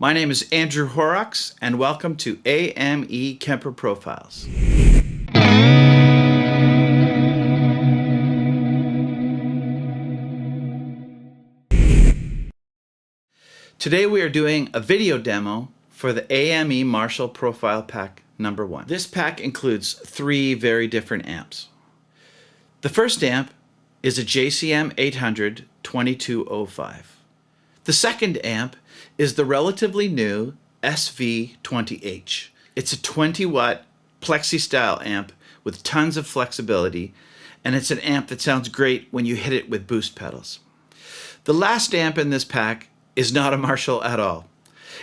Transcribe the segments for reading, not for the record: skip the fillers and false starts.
My name is Andrew Horrocks, and welcome to AME Kemper Profiles. Today we are doing a video demo for the AME Marshall Profile Pack number 1. This pack includes 3 very different amps. The first amp is a JCM 800 2205. The second amp is the relatively new SV20H. It's a 20-watt plexi style amp with tons of flexibility, and it's an amp that sounds great when you hit it with boost pedals. The last amp in this pack is not a Marshall at all.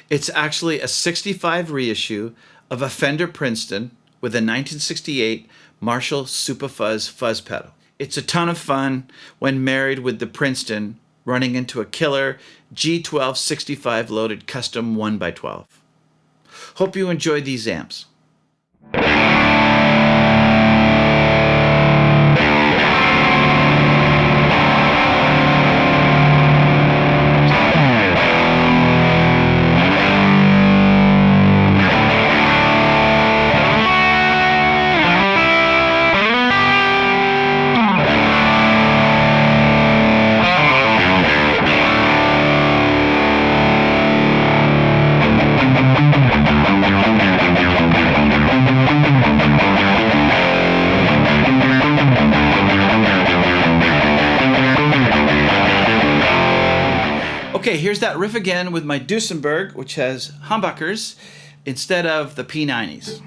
It's actually a 65 reissue of a Fender Princeton with a 1968 Marshall SUPA-fuzz fuzz pedal. It's a ton of fun when married with the Princeton, running into a killer G1265 loaded custom 1x12. Hope you enjoyed these amps. Okay, here's that riff again with my Duesenberg, which has humbuckers instead of the P90s.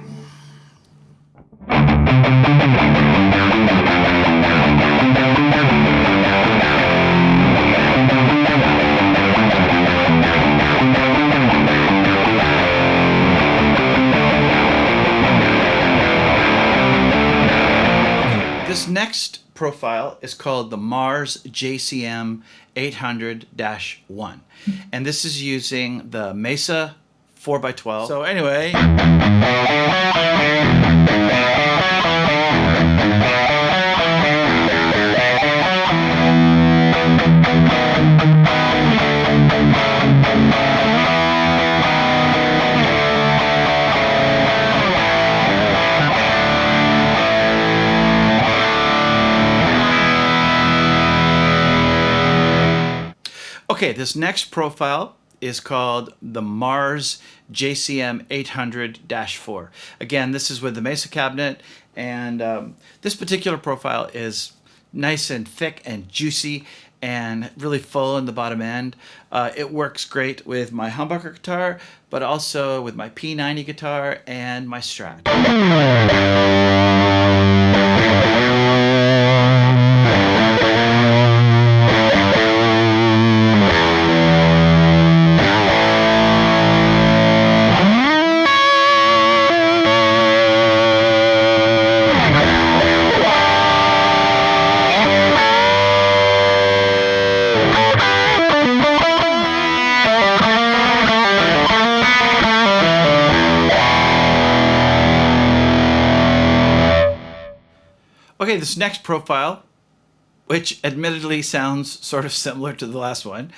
This next profile is called the Mars JCM 800-1, and this is using the Mesa 4x12. So anyway, okay, this next profile is called the Mars JCM 800-4. Again, this is with the Mesa cabinet, and this particular profile is nice and thick and juicy and really full in the bottom end. It works great with my humbucker guitar, but also with my P90 guitar and my Strat. Okay, this next profile, which admittedly sounds sort of similar to the last one,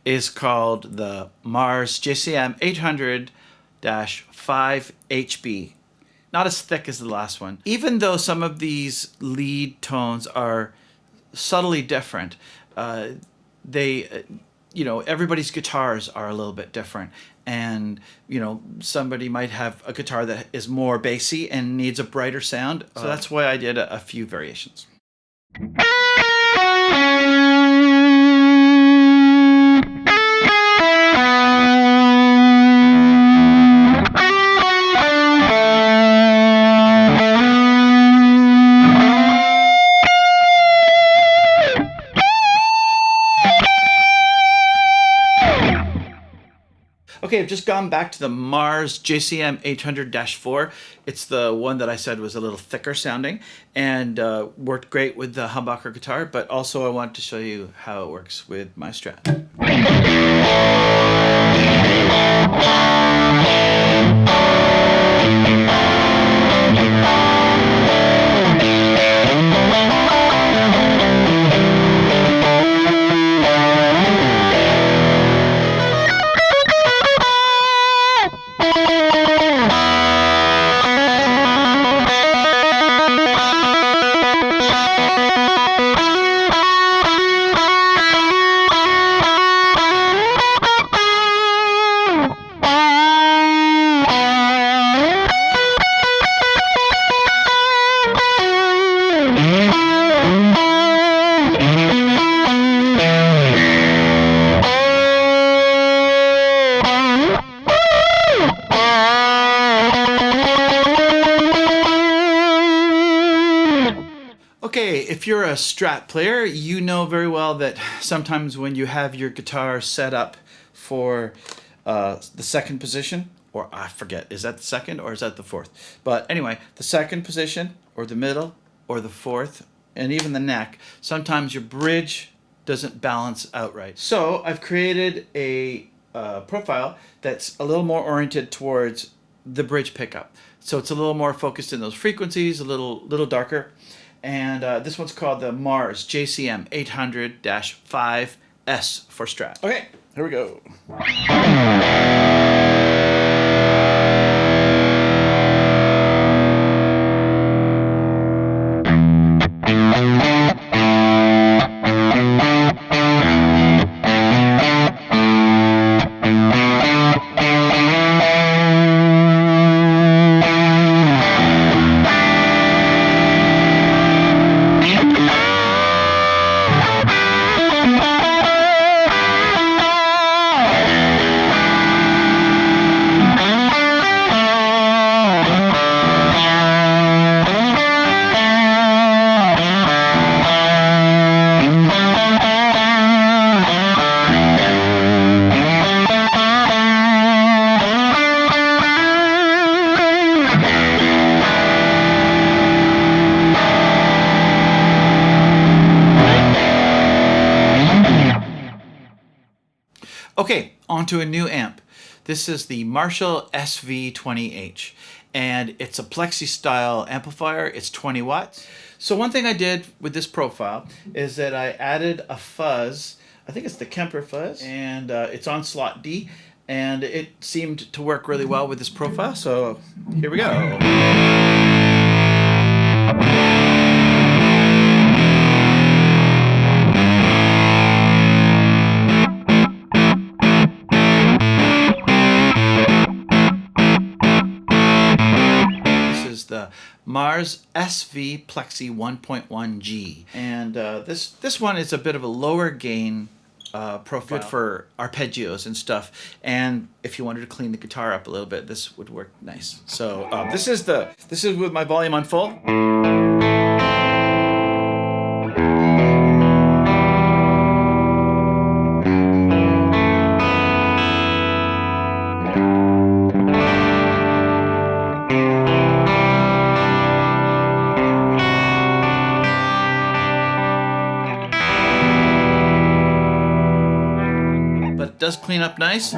is called the Mars JCM 800-5HB. Not as thick as the last one. Even though some of these lead tones are subtly different, everybody's guitars are a little bit different. And, somebody might have a guitar that is more bassy and needs a brighter sound. So that's why I did a few variations. Okay, I've just gone back to the Mars JCM 800-4. It's the one that I said was a little thicker sounding and worked great with the humbucker guitar, but also I want to show you how it works with my Strat. Okay, if you're a Strat player, you know very well that sometimes when you have your guitar set up for the second position, or I forget, is that the second or is that the fourth? But anyway, the second position or the middle or the fourth and even the neck, sometimes your bridge doesn't balance out right. So I've created a profile that's a little more oriented towards the bridge pickup. So it's a little more focused in those frequencies, a little darker. And this one's called the Mars JCM 800-5S for Strat. Okay, here we go. Okay, onto a new amp. This is the Marshall SV20H, and it's a plexi style amplifier. It's 20 watts. So one thing I did with this profile is that I added a fuzz. I think it's the Kemper fuzz, and it's on slot D, and it seemed to work really well with this profile. So here we go. The Mars SV Plexi 1.1G, and this one is a bit of a lower gain profile, good for arpeggios and stuff. And if you wanted to clean the guitar up a little bit, this would work nice. So this is with my volume on full. Does clean up nice.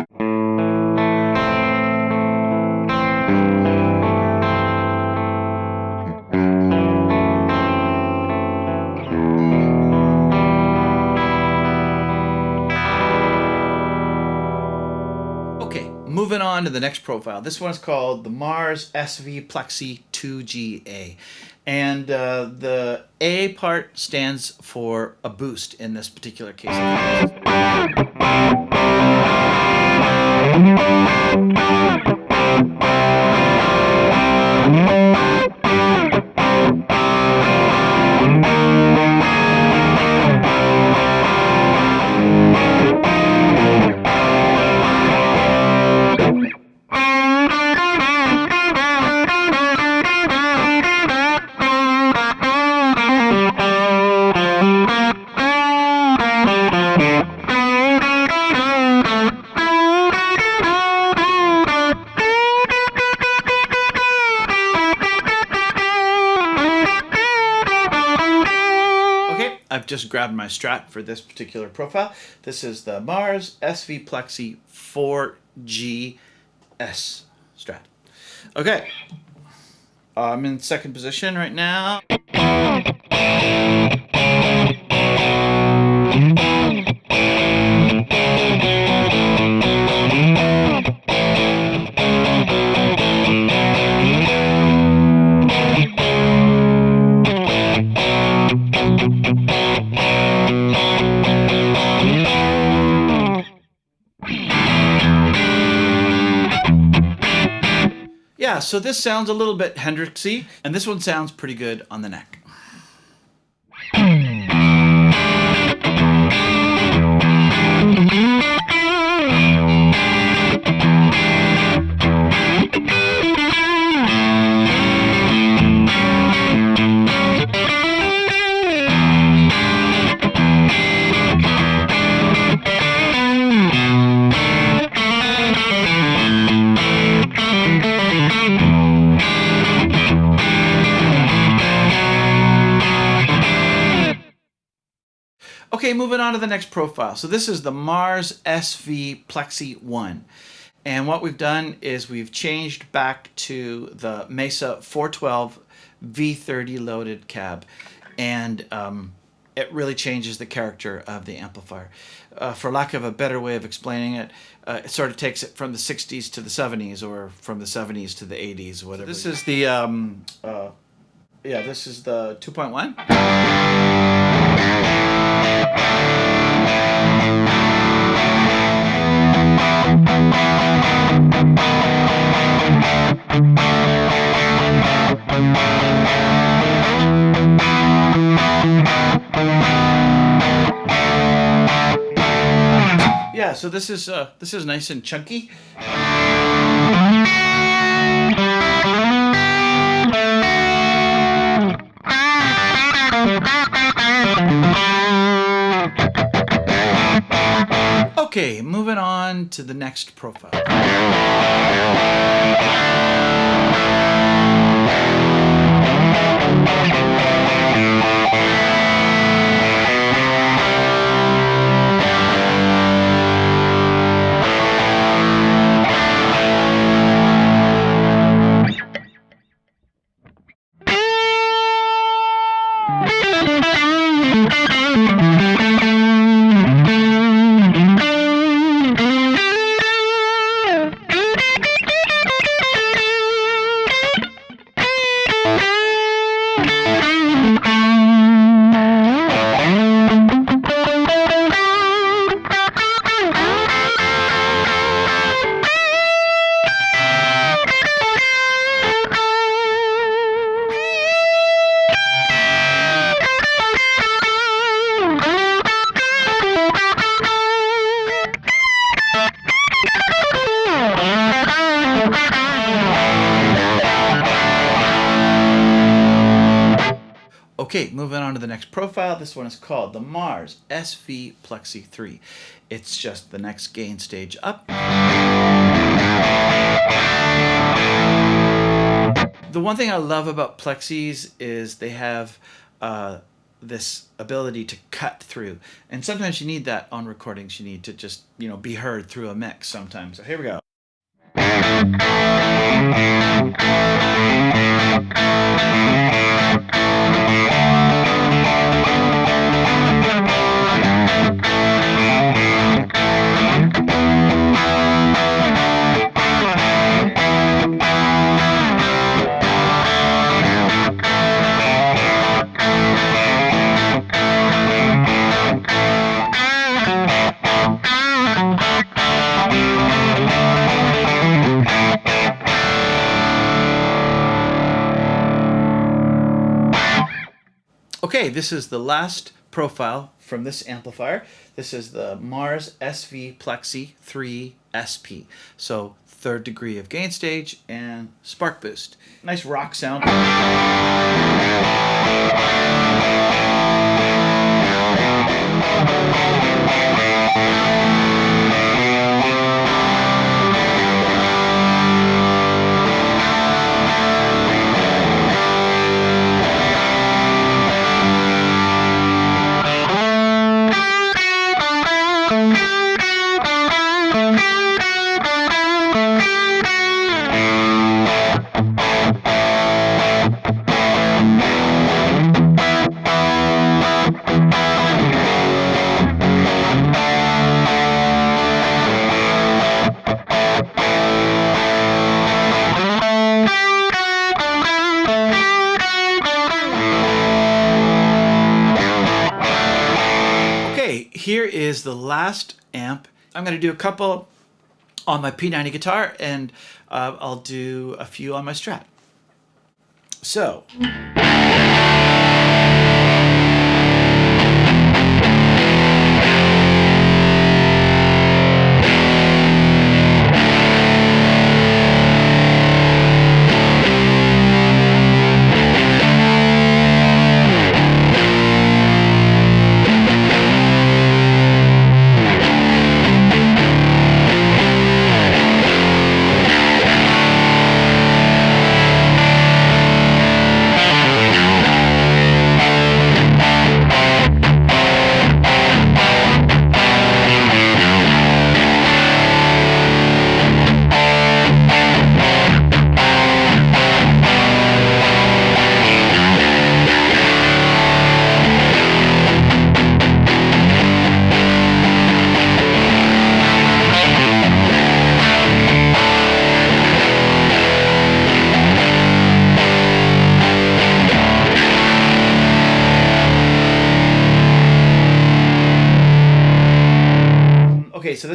Okay, moving on to the next profile. This one's called the Mars SV Plexi 2GA. And the A part stands for a boost in this particular case. I've just grabbed my Strat for this particular profile. This is the Mars SV Plexi 4GS Strat. Okay, I'm in second position right now. Yeah, so this sounds a little bit Hendrixy, and this one sounds pretty good on the neck. Okay, moving on to the next profile. So this is the Mars SV Plexi 1. And what we've done is we've changed back to the Mesa 412 V30 loaded cab. And it really changes the character of the amplifier. For lack of a better way of explaining it, it sort of takes it from the 60s to the 70s, or from the 70s to the 80s, whatever. This is the, this is the 2.1. Yeah, so this is nice and chunky. Okay, moving on to the next profile. Okay, moving on to the next profile. This one is called the Mars SV Plexi 3. It's just the next gain stage up. The one thing I love about plexis is they have this ability to cut through. And sometimes you need that on recordings. You need to just, be heard through a mix sometimes. So here we go. Okay, this is the last profile from this amplifier. This is the Mars SV Plexi 3 SP. So 3rd degree of gain stage and spark boost. Nice rock sound. Here is the last amp. I'm going to do a couple on my P90 guitar, and I'll do a few on my Strat. So.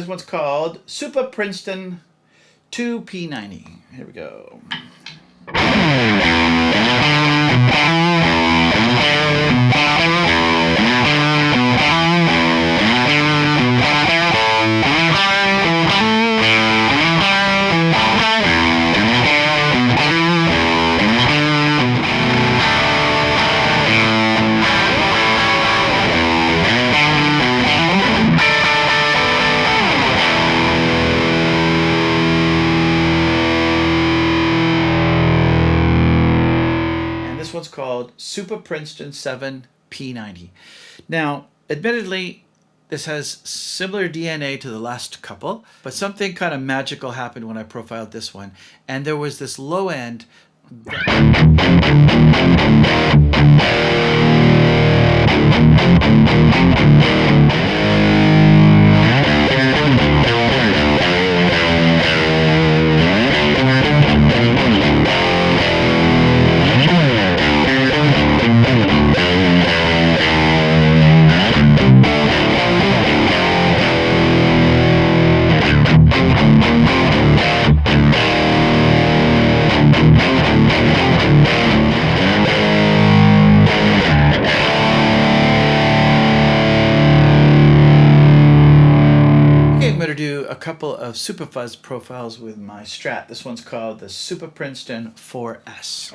one's called SUPA-Princeton 2P90. Here we go. This one's called SUPA-Princeton 7P90. Now, admittedly, this has similar DNA to the last couple, but something kind of magical happened when I profiled this one, and there was this low end. I'm going to do a couple of SUPA-fuzz profiles with my Strat. This one's called the SUPA-Princeton 4S.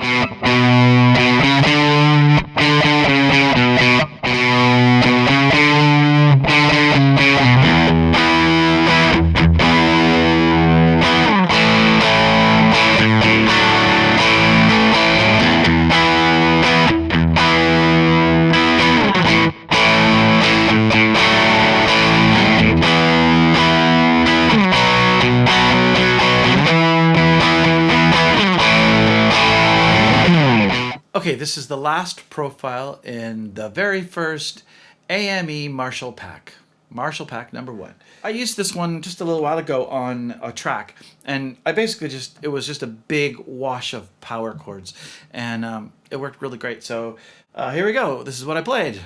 Okay, this is the last profile in the very first AME Marshall pack. Marshall pack number 1. I used this one just a little while ago on a track, and I basically it was just a big wash of power chords, and it worked really great. So here we go. This is what I played.